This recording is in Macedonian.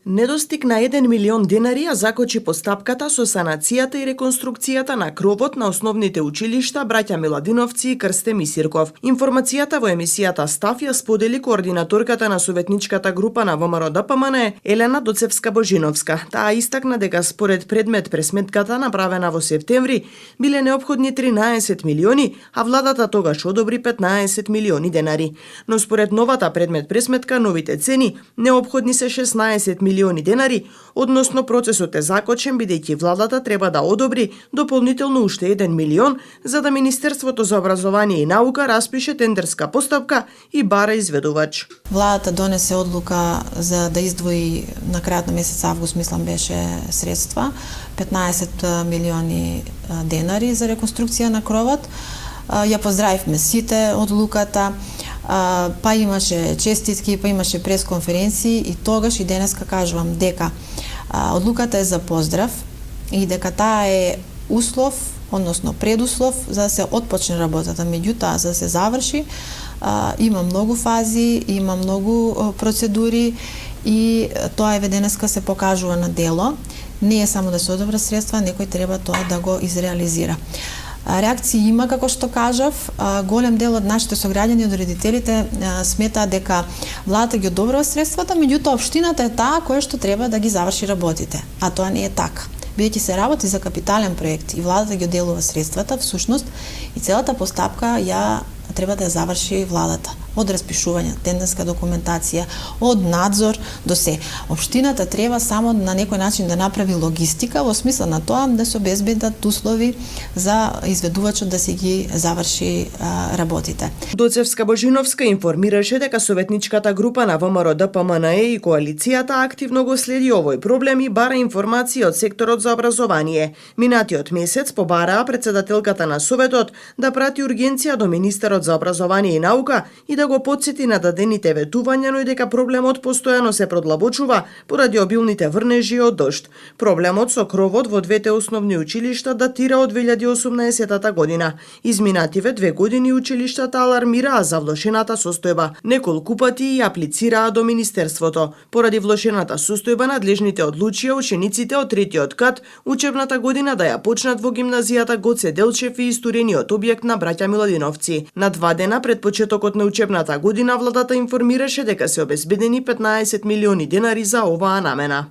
Недостиг на 1 милион денари ја закочи постапката со санацијата и реконструкцијата на кровот на основните училишта Браќа Миладиновци и Крсте Мисирков. Информацијата во емисијата Став ја сподели координаторката на советничката група на ВМРО ДПМН Елена Доцевска-Божиновска. Таа истакна дека според предмет пресметката направена во септември биле неопходни 13 милиони, а владата тогаш одобри 15 милиони денари. Но според новата предмет пресметка, новите цени, неопходни се 16 милиони денари, односно процесот е закочен бидејќи владата треба да одобри дополнително уште 1 милион за да Министерството за образование и наука распише тендерска постапка и бара изведувач. Владата донесе одлука за да издвои на крајот на месец август, мислам беше средства, 15 милиони денари за реконструкција на кровот. Ја поздравивме сите одлуката. Па имаше честитки, па имаше пресконференции и тогаш и денеска кажувам дека одлуката е за поздрав и дека таа е услов, односно предуслов за да се отпочне работата. Меѓутоа, за да се заврши, има многу фази, има многу процедури и тоа еве денеска се покажува на дело. Не е само да се одобра средства, некој треба тоа да го изреализира. Реакции има, како што кажав, голем дел од нашите сограѓани, од родителите сметаат дека владата ги одобрува средствата, меѓутоа општината е таа која што треба да ги заврши работите, а тоа не е така. Бидејќи се работи за капитален проект и владата ги оделува средствата, всушност и целата постапка ја треба да ја заврши владата. Од распишување, тендерска документација, од надзор до се. Општината треба само на некој начин да направи логистика во смисла на тоа да се обезбедат услови за изведувачот да си ги заврши работите. Доцевска-Божиновска информираше дека советничката група на ВМРО ДПМН и коалицијата активно го следи овој проблем и бара информации од секторот за образование. Минатиот месец побараа председателката на Советот да прати ургенција до Министерот за образование и наука и да го потсети на дадените ветувања, но и дека проблемот постојано се продлабочува поради обилните врнежи од дожд. Проблемот со кровот во двете основни училишта датира од 2018 година. Изминативе 2 години училиштата алармираа за влошената состојба. Неколку пати ја аплицираа до Министерството. Поради влошената состојба надлежните одлучија учениците од третиот кат учебната година да ја почнат во гимназијата Гоце Делчев и исторениот објект на Браќа Миладиновци. На 2 дена пред почетокот на учебната година владата информираше дека се обезбедени 15 милиони денари за оваа намена.